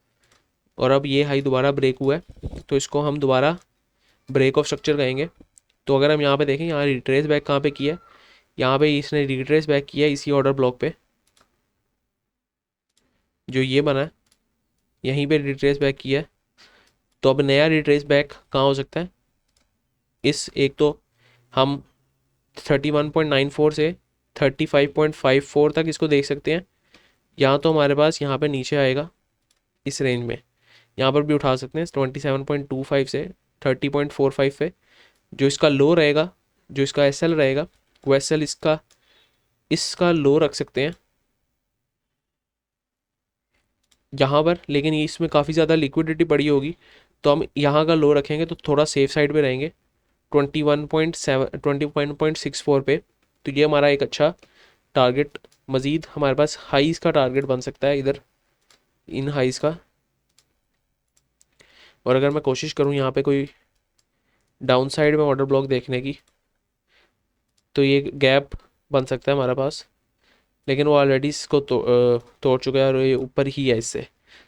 और अब ये हाई दोबारा ब्रेक हुआ है, तो इसको हम दोबारा ब्रेक ऑफ स्ट्रक्चर कहेंगे। तो अगर हम यहाँ पे देखें, यहाँ रिट्रेस बैक कहाँ पे किया है, यहाँ पे इसने रिट्रेस बैक किया है इसी ऑर्डर ब्लॉक पे जो ये बना है, यहीं पे रिट्रेस बैक किया है। तो अब नया रिट्रेस बैक कहाँ हो सकता है? इस एक तो हम 31.94 से 35.54 तक इसको देख सकते हैं। यहाँ तो हमारे पास यहाँ पे नीचे आएगा इस रेंज में, यहाँ पर भी उठा सकते हैं 27.25 से 30.45 पे। जो इसका लो रहेगा, जो इसका एस एल रहेगा, वो एस एल इसका इसका लो रख सकते हैं यहाँ पर। लेकिन इसमें काफ़ी ज़्यादा लिक्विडिटी पड़ी होगी, तो हम यहाँ का लो रखेंगे तो थोड़ा सेफ साइड पे रहेंगे 21.64 पे। तो ये हमारा एक अच्छा टारगेट, मज़ीद हमारे पास हाईज़ का टारगेट बन सकता है इधर, इन हाईज़ का। और अगर मैं कोशिश करूँ यहाँ पे कोई डाउन साइड में ऑर्डर ब्लॉक देखने की, तो ये गैप बन सकता है हमारे पास, लेकिन वो ऑलरेडी इसको तोड़ चुका है और ये ऊपर ही है इससे।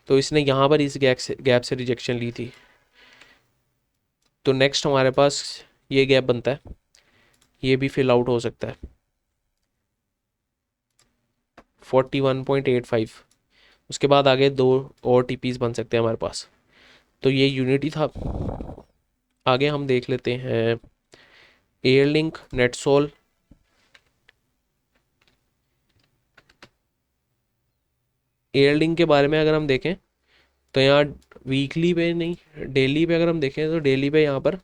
तो इसने यहाँ पर इस गैप से रिजेक्शन ली थी। तो नेक्स्ट हमारे पास ये गैप बनता है, ये भी फिल आउट हो सकता है 41.85। उसके बाद आगे 2 और टीपीज बन सकते हैं हमारे पास। तो ये यूनिटी था। आगे हम देख लेते हैं एयरलिंक, नेटसोल। एयरलिंक के बारे में अगर हम देखें तो यहाँ वीकली पे नहीं, डेली पे अगर हम देखें तो डेली पे यहाँ पर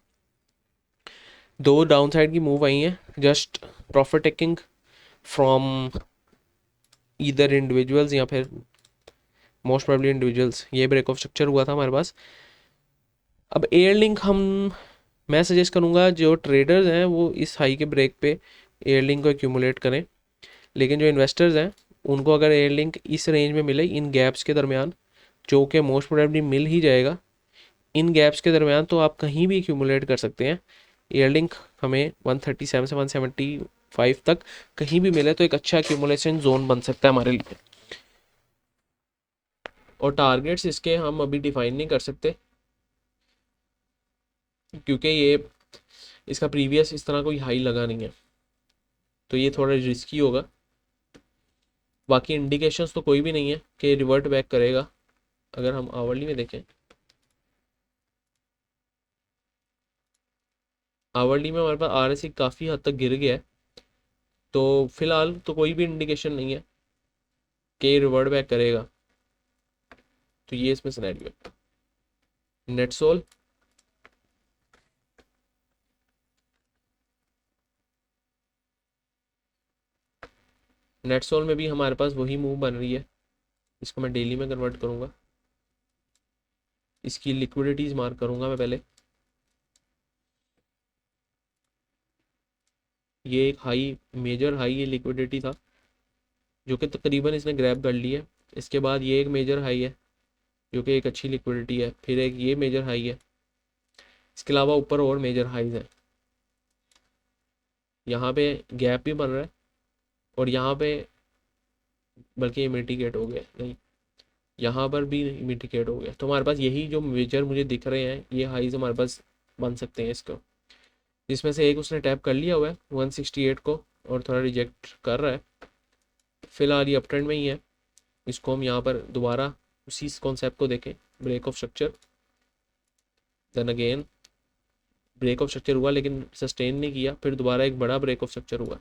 2 डाउन साइड की मूव आई हैं, just profit taking from either individuals या फिर मोस्ट प्रोबेबली इंडिविजुअल्स। ये ब्रेक ऑफ स्ट्रक्चर हुआ था हमारे पास। अब एयरलिंक मैं सजेस्ट करूँगा जो ट्रेडर्स हैं वो इस हाई के ब्रेक पे एयरलिंक को एक्यूमुलेट करें। लेकिन जो इन्वेस्टर्स हैं उनको अगर एयरलिंक इस रेंज में मिले इन गैप्स के दरमियान, जो कि मोस्ट प्रोबेबली मिल ही जाएगा इन गैप्स के दरमियान, तो आप कहीं भी एक्यूमुलेट कर सकते हैं। एयरलिंक हमें 137 से 175 तक कहीं भी मिले तो एक अच्छा एक्यूमुलेशन जोन बन सकता है हमारे लिए। और टारगेट्स इसके हम अभी डिफाइन नहीं कर सकते, क्योंकि ये इसका प्रीवियस इस तरह कोई हाई लगा नहीं है, तो ये थोड़ा रिस्की होगा। बाकी इंडिकेशंस तो कोई भी नहीं है कि रिवर्ट बैक करेगा। अगर हम आवरली में देखें, आवरली में हमारे पास आरएसआई काफ़ी हद तक गिर गया है, तो फिलहाल तो कोई भी इंडिकेशन नहीं है कि रिवर्ट बैक करेगा। तो ये इसमें सिनेरियो है। नेटसोल, नेटसोल में भी हमारे पास वही मूव बन रही है। इसको मैं डेली में कन्वर्ट करूँगा, इसकी लिक्विडिटीज मार्क करूँगा मैं पहले। ये एक हाई, मेजर हाई ये लिक्विडिटी था जो कि तकरीबन इसने ग्रैब कर ली है। इसके बाद ये एक मेजर हाई है जो कि एक अच्छी लिक्विडिटी है। फिर एक ये मेजर हाई है। इसके अलावा ऊपर और मेजर हाईज हैं। यहाँ पे गैप भी बन रहा है और यहाँ पे बल्कि ये मिटिगेट हो गया, नहीं यहाँ पर भी मिटिगेट हो गया। तो हमारे पास यही जो मेजर मुझे दिख रहे हैं ये हाईज हमारे पास बन सकते हैं इसको। जिसमें से एक उसने टैप कर लिया हुआ है 168 को और थोड़ा रिजेक्ट कर रहा है। फिलहाल ये अप ट्रेंड में ही है। इसको हम यहाँ पर दोबारा उसी कॉन्सेप्ट को देखें, break of structure, then again break of structure हुआ लेकिन सस्टेन नहीं किया, फिर दोबारा एक बड़ा ब्रेक ऑफ स्ट्रक्चर हुआ।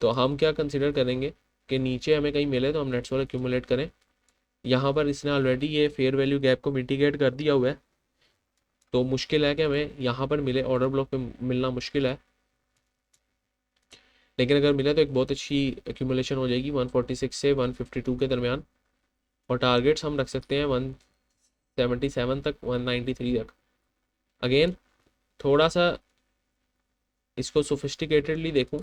तो हम क्या कंसिडर करेंगे कि नीचे हमें कहीं मिले तो हम नेट्स वाला एक्यूमुलेट करें। यहाँ पर इसने ऑलरेडी ये फेयर वैल्यू गैप को मिटिगेट कर दिया हुआ है, तो मुश्किल है कि हमें यहाँ पर मिले, ऑर्डर ब्लॉक पे मिलना मुश्किल है। लेकिन अगर मिले तो एक बहुत अच्छी एक्यूमुलेशन हो जाएगी 146 से 152 के दरमियान। और टारगेट्स हम रख सकते हैं 177 तक, 193 तक। अगेन थोड़ा सा इसको सोफिस्टिकेटेडली देखूं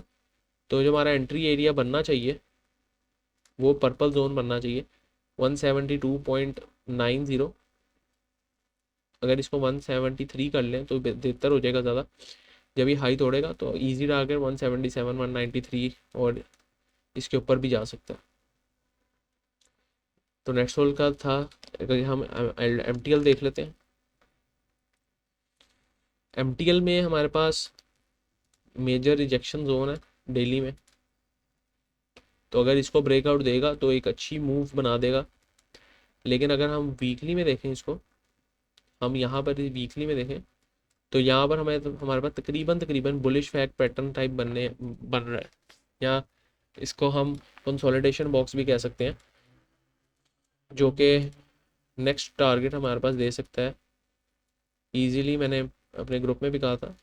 तो जो हमारा एंट्री एरिया बनना चाहिए वो पर्पल जोन बनना चाहिए 172.90। अगर इसको 173 कर लें तो बेहतर हो जाएगा ज़्यादा। जब ये हाई तोड़ेगा तो इजी टारगेट 177, 193 और इसके ऊपर भी जा सकता है। तो नेक्स्ट होल का था। अगर हम एमटीएल देख लेते हैं, एमटीएल में हमारे पास मेजर रिजेक्शन जोन है डेली में। तो अगर इसको ब्रेकआउट देगा तो एक अच्छी मूव बना देगा। लेकिन अगर हम वीकली में देखें इसको, हम यहाँ पर वीकली में देखें तो यहाँ पर हमारे पास तकरीबन तकरीबन बुलिश फैक्ट पैटर्न टाइप बन रहा है, या इसको हम कंसोलिडेशन बॉक्स भी कह सकते हैं, जो कि नेक्स्ट टारगेट हमारे पास दे सकता है इजीली। मैंने अपने ग्रुप में भी कहा था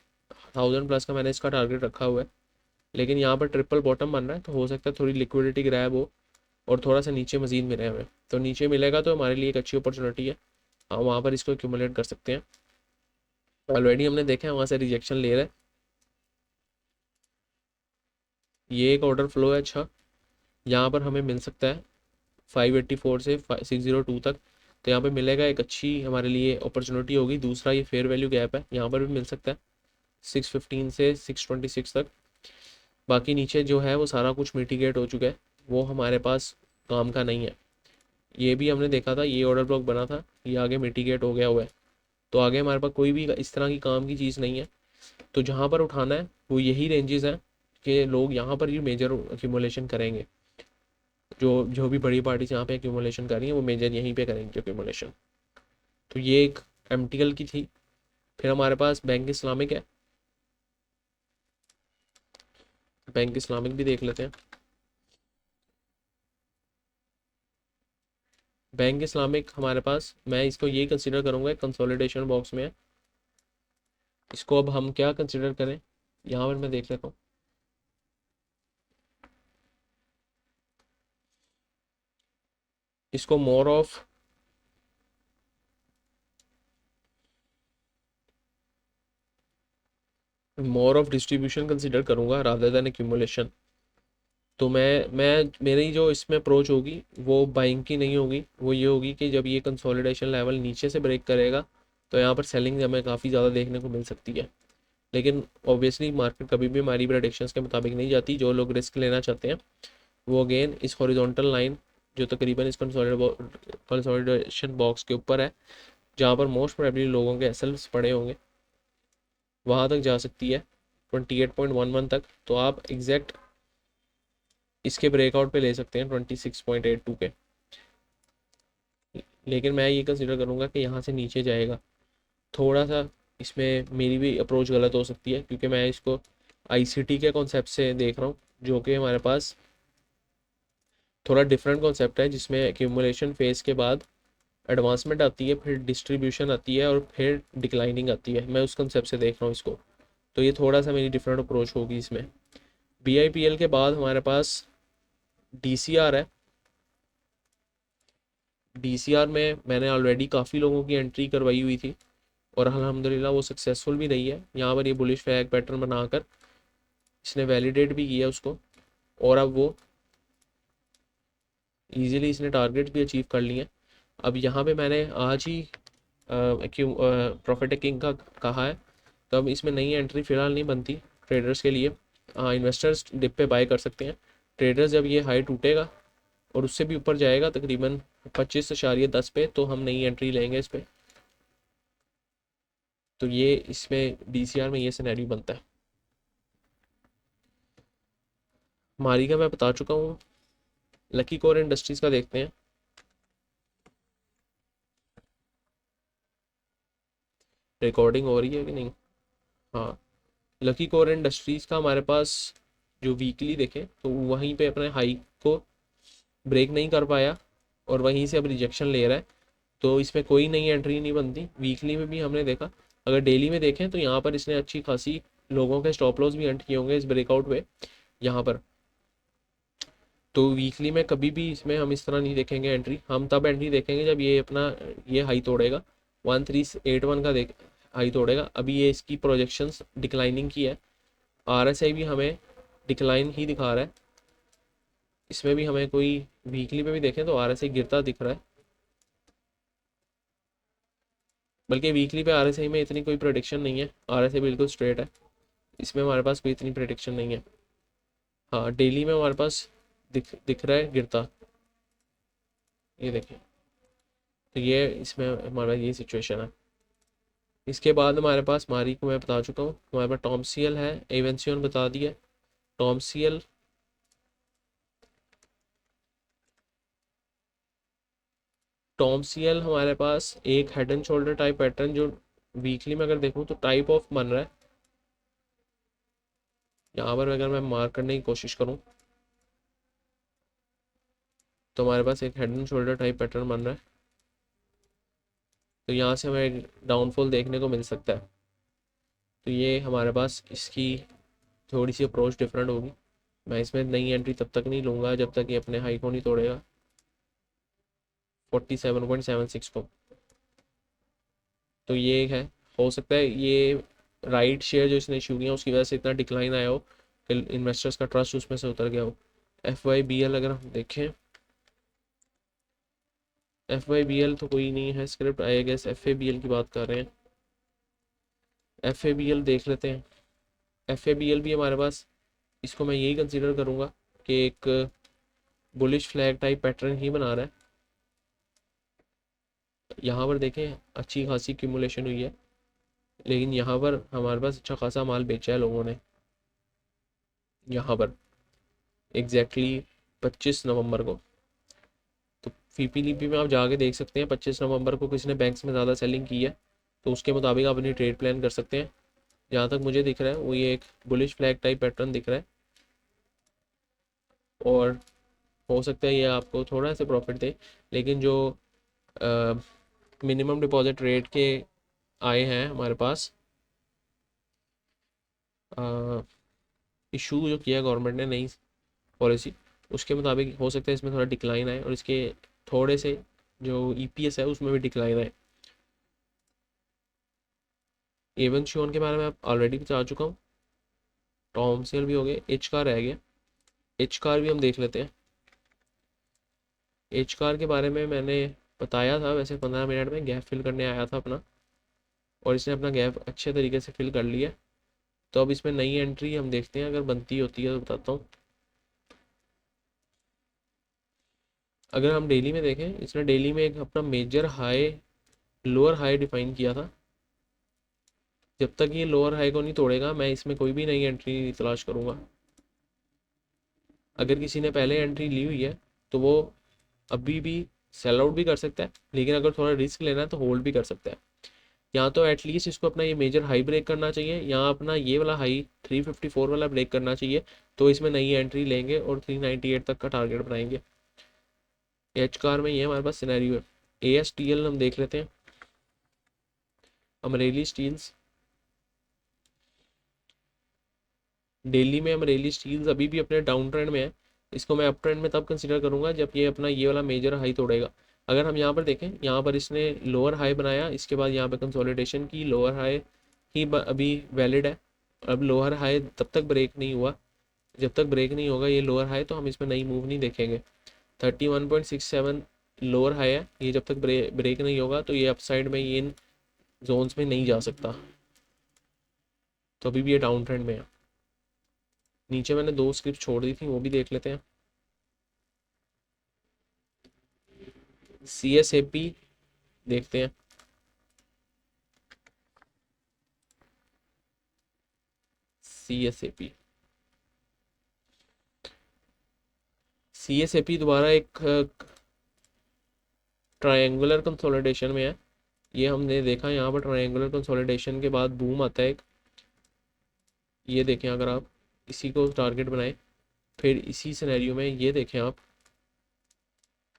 1000+ का मैंने इसका टारगेट रखा हुआ है। लेकिन यहाँ पर ट्रिपल बॉटम बन रहा है तो हो सकता है थोड़ी लिक्विडिटी ग्रैब हो और थोड़ा सा नीचे मजीद मिले हमें। तो नीचे मिलेगा तो हमारे लिए एक अच्छी अपॉर्चुनिटी है, हम वहाँ पर इसको एक्यूमुलेट कर सकते हैं। ऑलरेडी हमने देखा है वहाँ से रिजेक्शन ले रहा है, ये एक ऑर्डर फ्लो है अच्छा। यहाँ पर हमें मिल सकता है 584 से 602 तक, तो यहाँ पे मिलेगा, एक अच्छी हमारे लिए अपॉर्चुनिटी होगी। दूसरा ये फेयर वैल्यू गैप है, यहाँ पर भी मिल सकता है 615 से 626 तक। बाकी नीचे जो है वो सारा कुछ मिटिगेट हो चुका है, वो हमारे पास काम का नहीं है। ये भी हमने देखा था, ये ऑर्डर ब्लॉक बना था, ये आगे मिटिगेट हो गया हुआ है। तो आगे हमारे पास कोई भी इस तरह की काम की चीज़ नहीं है। तो जहाँ पर उठाना है वो यही रेंजेस हैं कि लोग यहाँ पर ही मेजर एक्यूमुलेशन करेंगे। जो जो भी बड़ी पार्टीज यहाँ पे एक्यूमुलेशन कर रही हैं वो मेजर यहीं पे करेंगे एक्यूमुलेशन। तो ये एक एमटीएल की थी। फिर हमारे पास बैंक इस्लामिक है, बैंक इस्लामिक भी देख लेते हैं। बैंक इस्लामिक हमारे पास, मैं इसको ये कंसिडर करूँगा कंसोलिडेशन बॉक्स में है। इसको अब हम क्या कंसिडर करें, यहाँ पर मैं देख लेता हूँ। इसको मोर ऑफ डिस्ट्रीब्यूशन कंसिडर करूँगा रादर देन एक्यूमुलेशन। तो मैं मेरी जो इसमें अप्रोच होगी वो बाइंग की नहीं होगी, वो ये होगी कि जब ये कंसोलिडेशन लेवल नीचे से ब्रेक करेगा तो यहाँ पर सेलिंग हमें काफ़ी ज़्यादा देखने को मिल सकती है। लेकिन ऑब्वियसली मार्केट कभी भी हमारी प्रेडिक्शंस के मुताबिक नहीं जाती। जो लोग रिस्क लेना चाहते हैं वो अगेन इस हॉरिजॉन्टल लाइन जो तकरीबन इस कंसोलिडेशन बॉक्स के ऊपर है, जहाँ पर मोस्ट प्रोबेबली लोगों के एसएल्स पड़े होंगे, वहाँ तक जा सकती है 28.11 तक। तो आप एग्जैक्ट इसके ब्रेकआउट पे ले सकते हैं 26.82 के। लेकिन मैं ये कंसिडर करूँगा कि यहाँ से नीचे जाएगा थोड़ा सा। इसमें मेरी भी अप्रोच गलत हो सकती है क्योंकि मैं इसको आईसीटी के कॉन्सेप्ट से देख रहा हूँ, जो कि हमारे पास थोड़ा डिफरेंट कॉन्सेप्ट है, जिसमें एक्यूमुलेशन फेज के बाद एडवांसमेंट आती है, फिर डिस्ट्रीब्यूशन आती है और फिर डिक्लाइनिंग आती है। मैं उस कॉन्सेप्ट से देख रहा हूँ इसको, तो ये थोड़ा सा मेरी डिफरेंट अप्रोच होगी इसमें। बीआईपीएल के बाद हमारे पास डीसीआर है। डीसीआर में मैंने ऑलरेडी काफ़ी लोगों की एंट्री करवाई हुई थी और अल्हम्दुलिल्लाह वो सक्सेसफुल भी रही है। यहाँ पर ये बुलिश फ्लैग पैटर्न बनाकर इसने वैलिडेट भी किया उसको, और अब वो इजीली इसने टारगेट भी अचीव कर लिए। अब यहाँ पे मैंने आज ही प्रॉफिट टेकिंग का कहा है, तो अब इसमें नई एंट्री फ़िलहाल नहीं बनती ट्रेडर्स के लिए। हाँ, इन्वेस्टर्स डिप पे बाय कर सकते हैं। ट्रेडर्स जब ये हाई टूटेगा और उससे भी ऊपर जाएगा तकरीबन 25.10 पे, तो हम नई एंट्री लेंगे इस पर। तो ये इसमें DCR में ये सिनेरियो बनता है। मारी का मैं बता चुका हूँ। लकी कोर इंडस्ट्रीज का देखते हैं। रिकॉर्डिंग हो रही है कि नहीं? हाँ, लकी कोर इंडस्ट्रीज का हमारे पास जो वीकली देखें तो वहीं पे अपने हाई को ब्रेक नहीं कर पाया और वहीं से अब रिजेक्शन ले रहा है। तो इसमें कोई नई एंट्री नहीं बनती। वीकली में भी हमने देखा। अगर डेली में देखें तो यहाँ पर इसने अच्छी खासी लोगों के स्टॉप लॉस भी एंट किए होंगे इस ब्रेकआउट पे यहाँ पर। तो वीकली में कभी भी इसमें हम इस तरह नहीं देखेंगे एंट्री। हम तब एंट्री देखेंगे जब ये अपना ये हाई तोड़ेगा 1381 का देख हाई तोड़ेगा। अभी ये इसकी प्रोजेक्शंस डिक्लाइनिंग की है। RSI भी हमें डिक्लाइन ही दिखा रहा है। इसमें भी हमें कोई वीकली पे भी देखें तो RSI गिरता दिख रहा है। बल्कि वीकली पे RSI में इतनी कोई प्रोडिक्शन नहीं है। RSI बिल्कुल स्ट्रेट है। इसमें हमारे पास कोई इतनी प्रोडिक्शन नहीं है। हाँ, डेली में हमारे पास दिख दिख रहा है गिरता। ये देखें। तो ये इसमें हमारा ये सिचुएशन है। इसके बाद हमारे पास मारी को मैं बता चुका हूँ। हमारे पास टॉमसीएल है, एवेंसियन बता दिया। टॉमसीएल टॉमसीएल हमारे पास एक head and shoulder type pattern जो वीकली में अगर देखूँ तो टाइप ऑफ बन रहा है। यहाँ पर अगर मैं मार्क करने की कोशिश करूँ तो हमारे पास एक head and shoulder type pattern बन रहा है। तो यहाँ से हमें डाउनफॉल देखने को मिल सकता है। तो ये हमारे पास इसकी थोड़ी सी अप्रोच डिफरेंट होगी। मैं इसमें नई एंट्री तब तक नहीं लूँगा जब तक ये अपने हाई को नहीं तोड़ेगा 47.76 को। तो ये है, हो सकता है ये राइट शेयर जो इसने इशू किया उसकी वजह से इतना डिक्लाइन आया हो कि इन्वेस्टर्स का ट्रस्ट उसमें से उतर गया हो। FYBL अगर हम देखें, FYBL तो कोई नहीं है स्क्रिप्ट, आई गेस FABL की बात कर रहे हैं। FABL देख लेते हैं। FABL भी हमारे पास, इसको मैं यही कंसीडर करूँगा कि एक बुलिश फ्लैग टाइप पैटर्न ही बना रहा है। यहाँ पर देखें अच्छी खासी क्यूमुलेशन हुई है, लेकिन यहाँ पर हमारे पास अच्छा खासा माल बेचा है लोगों ने। यहाँ पर एग्जैक्टली 25 नवंबर को। तो फीपीलीपी में आप जाके देख सकते हैं 25 नवंबर को किसने बैंक्स में ज़्यादा सेलिंग की है। तो उसके मुताबिक आप अपनी ट्रेड प्लान कर सकते हैं। जहाँ तक मुझे दिख रहा है वो ये एक बुलिश फ्लैग टाइप पैटर्न दिख रहा है और हो सकता है ये आपको थोड़ा सा प्रॉफिट दे। लेकिन जो मिनिमम डिपॉजिट रेट के आए हैं हमारे पास, इशू जो किया गवर्नमेंट ने नई पॉलिसी, उसके मुताबिक हो सकता है इसमें थोड़ा डिक्लाइन आए और इसके थोड़े से जो EPS है उसमें भी डिक्लाइन आए। एवन श्योन के बारे में आप ऑलरेडी बता चुका हूँ। टॉमसेल भी हो गए, एच कार रह गया। एच कार भी हम देख लेते हैं। एच कार के बारे में मैंने बताया था वैसे 15 मिनट में गैप फिल करने आया था अपना, और इसने अपना गैप अच्छे तरीके से फिल कर लिया। तो अब इसमें नई एंट्री हम देखते हैं, अगर बनती होती है तो बताता हूँ। अगर हम डेली में देखें, इसने डेली में एक अपना major high lower high define किया था। जब तक ये लोअर हाई को नहीं तोड़ेगा मैं इसमें कोई भी नई एंट्री तलाश करूँगा। अगर किसी ने पहले एंट्री ली हुई है तो वो अभी भी सेल आउट भी कर सकता है, लेकिन अगर थोड़ा रिस्क लेना है तो होल्ड भी कर सकता है। यहाँ तो एटलीस्ट इसको अपना ये मेजर हाई ब्रेक करना चाहिए, यहाँ अपना ये वाला हाई 354 वाला ब्रेक करना चाहिए। तो इसमें नई एंट्री लेंगे और 398 तक का टारगेट बनाएंगे। एच कार में ये हमारे पास सिनेरियो है। ASTL हम देख लेते हैं। अमरेली स्टील्स, डेली में अमरेली स्टील्स अभी भी अपने डाउन ट्रेंड में है। इसको मैं अप ट्रेंड में तब कंसिडर करूंगा जब ये अपना ये वाला मेजर हाई तोड़ेगा। अगर हम यहाँ पर देखें, यहाँ पर इसने लोअर हाई बनाया, इसके बाद यहाँ पर कंसोलिडेशन की, लोअर हाई ही अभी वैलिड है। अब लोअर हाई तब तक ब्रेक नहीं हुआ, जब तक ब्रेक नहीं होगा ये लोअर हाई, तो हम इसमें नई मूव नहीं देखेंगे। 31.67 लोअर हाई है, ये जब तक ब्रेक नहीं होगा तो ये अपसाइड में ये इन जोन्स में नहीं जा सकता। तो अभी भी ये डाउन ट्रेंड में है। नीचे मैंने 2 स्क्रिप्ट छोड़ दी थी, वो भी देख लेते हैं। CSAP देखते हैं। सी एस ए पी दोबारा एक ट्रायंगुलर कंसोलिडेशन में है। ये हमने देखा यहाँ पर ट्रायंगुलर कंसोलिडेशन के बाद बूम आता है एक। ये देखें, अगर आप इसी को टारगेट बनाएं, फिर इसी सिनेरियो में ये देखें आप,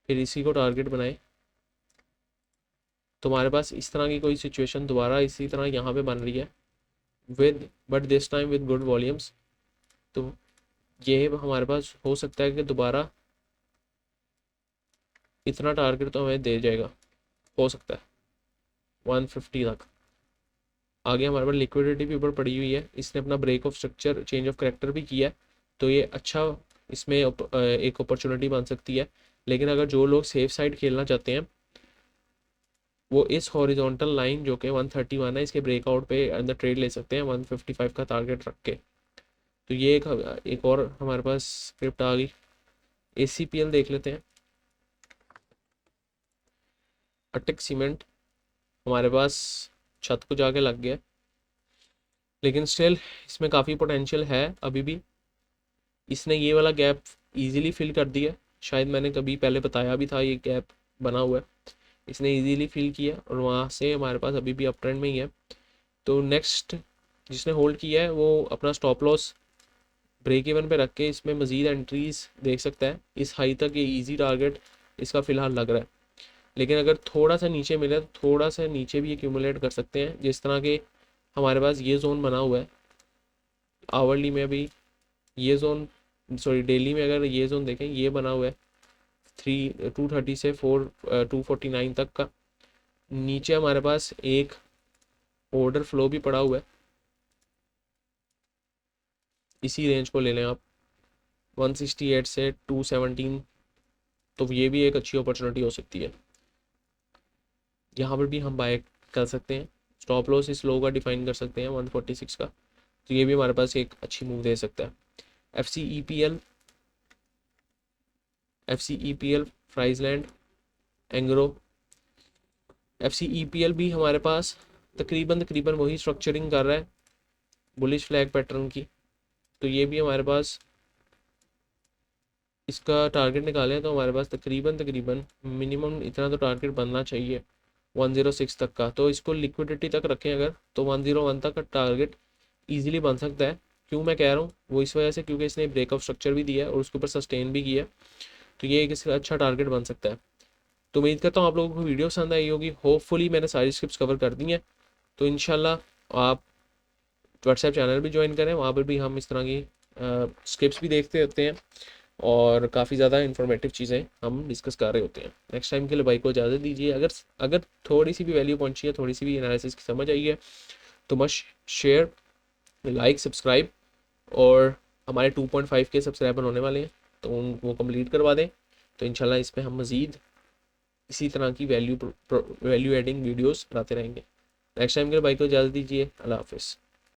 फिर इसी को टारगेट बनाएं, तुम्हारे पास इस तरह की कोई सिचुएशन दोबारा इसी तरह यहाँ पे बन रही है with, but this time with good volumes. तो ये हमारे पास हो सकता है कि दोबारा इतना टारगेट तो हमें दे जाएगा, हो सकता है 150 तक। आगे हमारे पास लिक्विडिटी भी ऊपर पड़ी हुई है, इसने अपना break of structure, change of character भी किया है, तो ये अच्छा इसमें एक अपॉर्चुनिटी बन सकती है। लेकिन अगर जो लोग सेफ साइड खेलना चाहते हैं वो इस हॉरिजॉन्टल लाइन जो कि 131 है, इसके ब्रेकआउट पे अंदर ट्रेड ले सकते हैं 155 का टारगेट रख के। तो ये एक और हमारे पास स्क्रिप्ट आ गई। ACPL देख लेते हैं। अटक सीमेंट हमारे पास छत को जाके लग गया, लेकिन स्टिल इसमें काफ़ी पोटेंशियल है अभी भी। इसने ये वाला गैप इजीली फिल कर दिया, शायद मैंने कभी पहले बताया भी था, ये गैप बना हुआ है, इसने इजीली फिल किया और वहाँ से हमारे पास अभी भी अप ट्रेंड में ही है। तो नेक्स्ट जिसने होल्ड किया है वो अपना स्टॉप लॉस ब्रेक इवन पे रख के इसमें मज़ीद एंट्रीज देख सकता है। इस हाई तक ये इजी टारगेट इसका फ़िलहाल लग रहा है, लेकिन अगर थोड़ा सा नीचे मिले तो थोड़ा सा नीचे भी एक्यूमुलेट कर सकते हैं। जिस तरह के हमारे पास ये जोन बना हुआ है आवरली में, अभी ये जोन, सॉरी डेली में अगर ये जोन देखें, ये बना हुआ है 230 से 249 तक का। नीचे हमारे पास एक ऑर्डर फ्लो भी पड़ा हुआ है, इसी रेंज को ले लें आप 168 से 217, तो ये भी एक अच्छी अपॉर्चुनिटी हो सकती है। यहाँ पर भी हम बाय कर सकते हैं, स्टॉप लॉस इस लो का डिफाइन कर सकते हैं 146 का, तो ये भी हमारे पास एक अच्छी मूव दे सकता है। FCEPL फ्राइजलैंड एंग्रो, FCEPL भी हमारे पास तकरीबन वही स्ट्रक्चरिंग कर रहा है बुलिश फ्लैग पैटर्न की, तो ये भी हमारे पास इसका टारगेट निकालें तो हमारे पास तकरीबन मिनिमम इतना तो टारगेट बनना चाहिए 106 तक का। तो इसको लिक्विडिटी तक रखें अगर, तो 101 तक का टारगेट ईजिली बन सकता है। क्यों मैं कह रहा हूँ, वो इस वजह से क्योंकि इसने ब्रेकअप स्ट्रक्चर भी दिया है और उसके ऊपर सस्टेन भी किया है, तो ये एक इसका अच्छा टारगेट बन सकता है। तो उम्मीद करता हूँ आप लोगों को वीडियो पसंद आई होगी। होपफुली मैंने सारी स्क्रिप्ट्स कवर कर दी हैं, तो इंशाल्लाह आप व्हाट्सएप चैनल भी ज्वाइन करें, वहाँ पर भी हम इस तरह की स्क्रिप्ट्स भी देखते होते हैं और काफ़ी ज़्यादा इंफॉर्मेटिव चीज़ें हम डिस्कस कर रहे होते हैं। नेक्स्ट टाइम के लिए भाई को इजाज़त दीजिए। अगर थोड़ी सी भी वैल्यू पहुंची है, थोड़ी सी भी एनालिसिस की समझ आई है, तो मस्ट शेयर, लाइक, सब्सक्राइब, और हमारे 2.5 के सब्सक्राइबर होने वाले हैं, तो वो कंप्लीट करवा दें। तो इंशाल्लाह इसमें हम मज़ीद इसी तरह की वैल्यू एडिंग वीडियोस बनाते रहेंगे। नेक्स्ट टाइम के लिए भाई को इजाज़त दीजिए। अल्लाह हाफिज़।